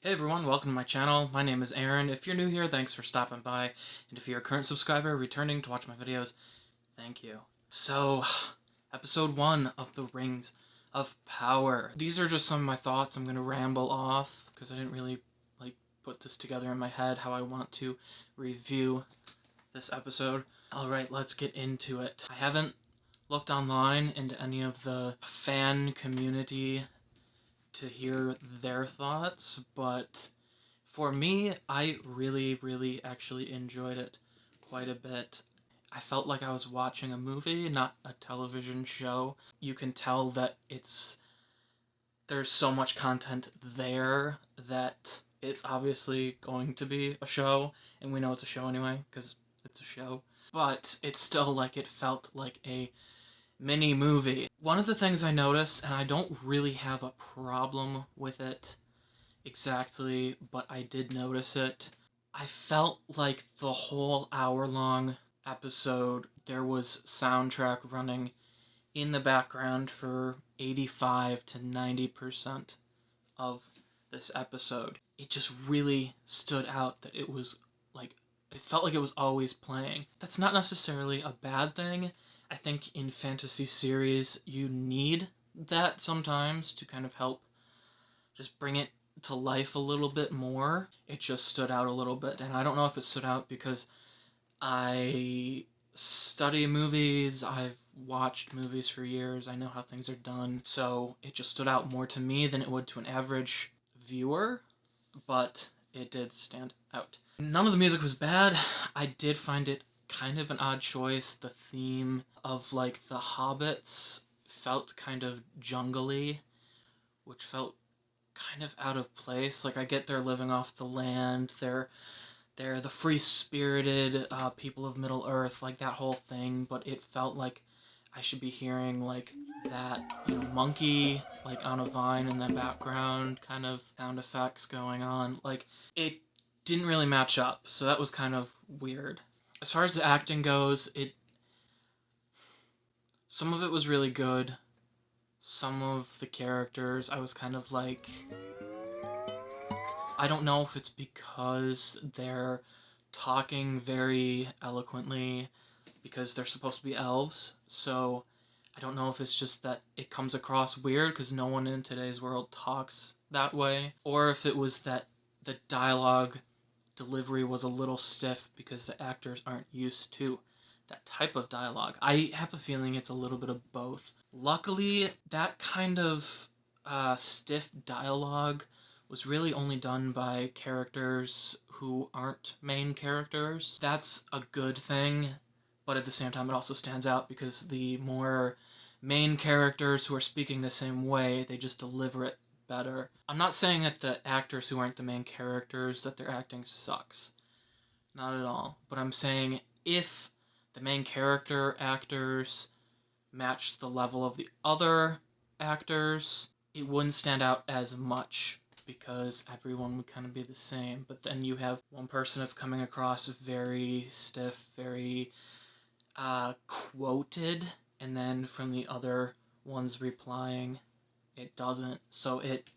Hey everyone, welcome to my channel. My name is Aaron. If you're new here, thanks for stopping by. And if you're a current subscriber returning to watch my videos, thank you. So, episode 1 of The Rings of Power. These are just some of my thoughts. I'm going to ramble off because I didn't really put this together in my head how I want to review this episode. Alright, let's get into it. I haven't looked online into any of the fan community to hear their thoughts, but for me, I really actually enjoyed it quite a bit. I felt like I was watching a movie, not a television show. You can tell that there's so much content there that it's obviously going to be a show, and we know it's a show anyway because it's a show. But it's still it felt like a mini movie. One of the things I noticed, and I don't really have a problem with it exactly, but I did notice it. I felt like the whole hour-long episode, there was soundtrack running in the background for 85 to 90% of this episode. It just really stood out that it felt like it was always playing. That's not necessarily a bad thing. I think in fantasy series, you need that sometimes to kind of help just bring it to life a little bit more. It just stood out a little bit, and I don't know if it stood out because I study movies, I've watched movies for years, I know how things are done, so it just stood out more to me than it would to an average viewer, but it did stand out. None of the music was bad. I did find it kind of an odd choice. The theme of the hobbits felt kind of jungly, which felt kind of out of place. I get they're living off the land. They're the free spirited people of Middle Earth, that whole thing. But it felt like I should be hearing that monkey on a vine in the background, kind of sound effects going on. It didn't really match up, so that was kind of weird. As far as the acting goes, some of it was really good. Some of the characters, I was kind of I don't know if it's because they're talking very eloquently because they're supposed to be elves. So I don't know if it's just that it comes across weird because no one in today's world talks that way, or if it was that the dialogue delivery was a little stiff because the actors aren't used to that type of dialogue. I have a feeling it's a little bit of both. Luckily, that kind of stiff dialogue was really only done by characters who aren't main characters. That's a good thing, but at the same time, it also stands out because the more main characters who are speaking the same way, they just deliver it better. I'm not saying that the actors who aren't the main characters, that their acting sucks. Not at all. But I'm saying if the main character actors matched the level of the other actors, it wouldn't stand out as much because everyone would kind of be the same. But then you have one person that's coming across very stiff, very quoted, and then from the other ones replying, it doesn't. So it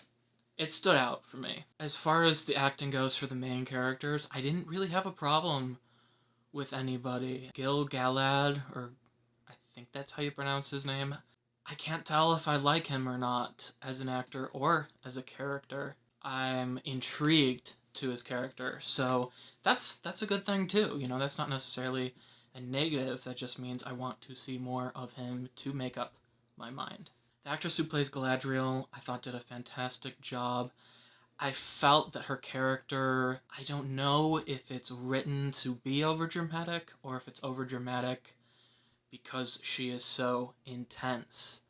stood out for me. As far as the acting goes for the main characters, I didn't really have a problem with anybody. Gil Galad, or I think that's how you pronounce his name. I can't tell if I like him or not as an actor or as a character. I'm intrigued to his character, so that's a good thing too. That's not necessarily a negative. That just means I want to see more of him to make up my mind. The actress who plays Galadriel, I thought did a fantastic job. I felt that her character, I don't know if it's written to be overdramatic or if it's overdramatic because she is so intense.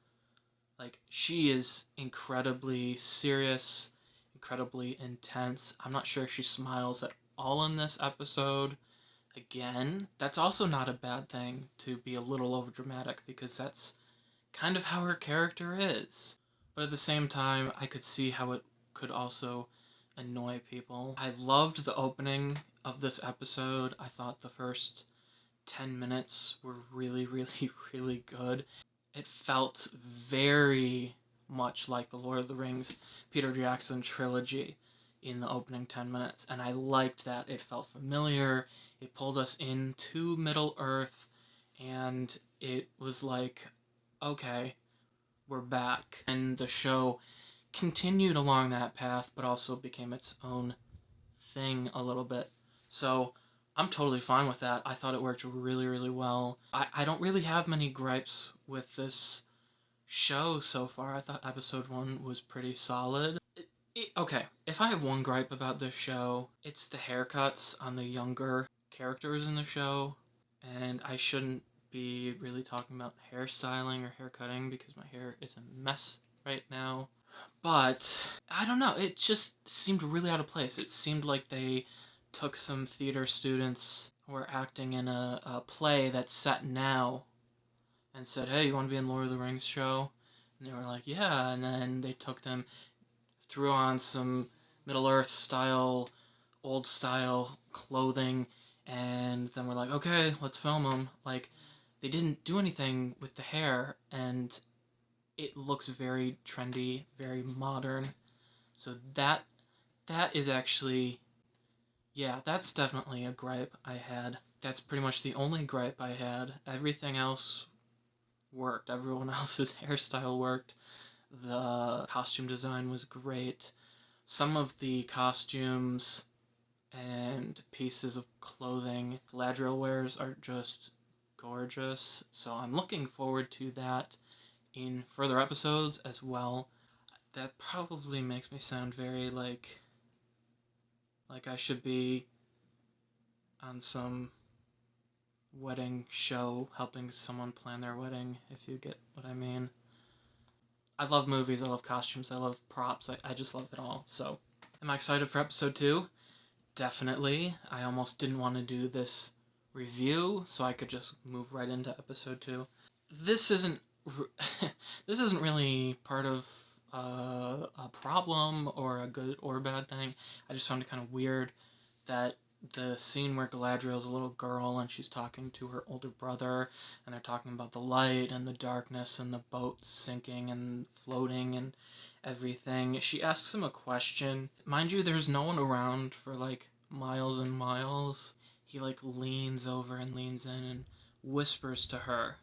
She is incredibly serious, incredibly intense. I'm not sure if she smiles at all in this episode. Again, that's also not a bad thing to be a little overdramatic because that's kind of how her character is. But at the same time, I could see how it could also annoy people. I loved the opening of this episode. I thought the first 10 minutes were really good. It felt very much like the Lord of the Rings Peter Jackson trilogy. in the opening 10 minutes, and I liked that. It felt familiar. It pulled us into Middle-earth, and it was like, okay, we're back. And the show continued along that path, but also became its own thing a little bit. So I'm totally fine with that. I thought it worked really, really well. I don't really have many gripes with this show so far. I thought episode 1 was pretty solid. Okay, if I have one gripe about this show, it's the haircuts on the younger characters in the show. And I shouldn't be really talking about hairstyling or haircutting because my hair is a mess right now. But I don't know, it just seemed really out of place. It seemed like they took some theater students who were acting in a play that's set now and said, hey, you want to be in Lord of the Rings show? And they were like, yeah. And then they took them, threw on some Middle-earth style, old style clothing, and then we're like, okay, let's film them. Like, they didn't do anything with the hair, and it looks very trendy, very modern. So that is actually, yeah, that's definitely a gripe I had. That's pretty much the only gripe I had. Everything else worked. Everyone else's hairstyle worked. The costume design was great. Some of the costumes and pieces of clothing Galadriel wears are just gorgeous. So I'm looking forward to that in further episodes as well. That probably makes me sound very like I should be on some wedding show helping someone plan their wedding, if you get what I mean. I love movies, I love costumes, I love props, I just love it all. So, am I excited for episode 2? Definitely. I almost didn't want to do this review, so I could just move right into episode 2. This isn't this isn't really part of a problem or a good or bad thing. I just found it kind of weird that the scene where Galadriel's a little girl and she's talking to her older brother, and they're talking about the light and the darkness and the boat sinking and floating and everything. She asks him a question. Mind you, there's no one around for like miles and miles. He like leans over and leans in and whispers to her,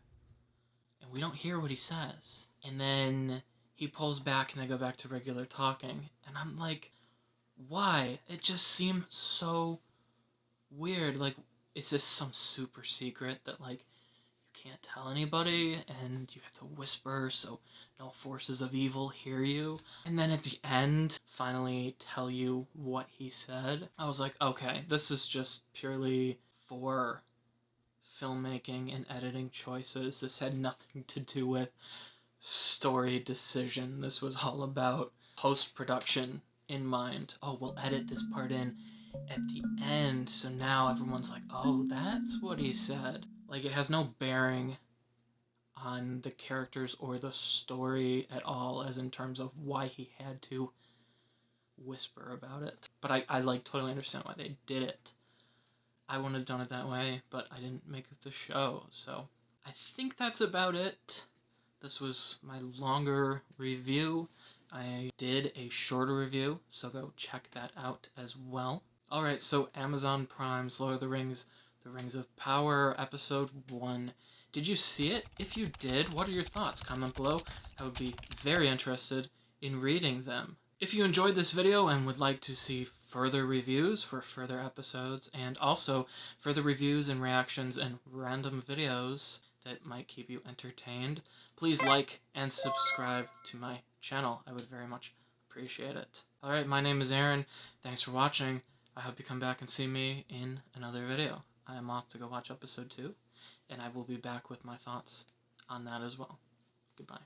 and we don't hear what he says. And then he pulls back and they go back to regular talking. And I'm like, why? It just seemed so weird. Like, is this some super secret that, like, you can't tell anybody and you have to whisper so no forces of evil hear you? And then at the end, finally tell you what he said. I was like, okay, this is just purely for filmmaking and editing choices. This had nothing to do with story decision. This was all about post-production in mind. Oh, we'll edit this part in at the end, so now everyone's like, oh, that's what he said. Like, it has no bearing on the characters or the story at all, as in terms of why he had to whisper about it. But I like totally understand why they did it. I wouldn't have done it that way, but I didn't make the show, so I think that's about it. This was my longer review. I did a shorter review, so go check that out as well. Alright, so Amazon Prime's Lord of the Rings of Power, Episode 1. Did you see it? If you did, what are your thoughts? Comment below. I would be very interested in reading them. If you enjoyed this video and would like to see further reviews for further episodes, and also further reviews and reactions and random videos that might keep you entertained, please like and subscribe to my channel. I would very much appreciate it. Alright, my name is Aaron. Thanks for watching. I hope you come back and see me in another video. I am off to go watch episode 2, and I will be back with my thoughts on that as well. Goodbye.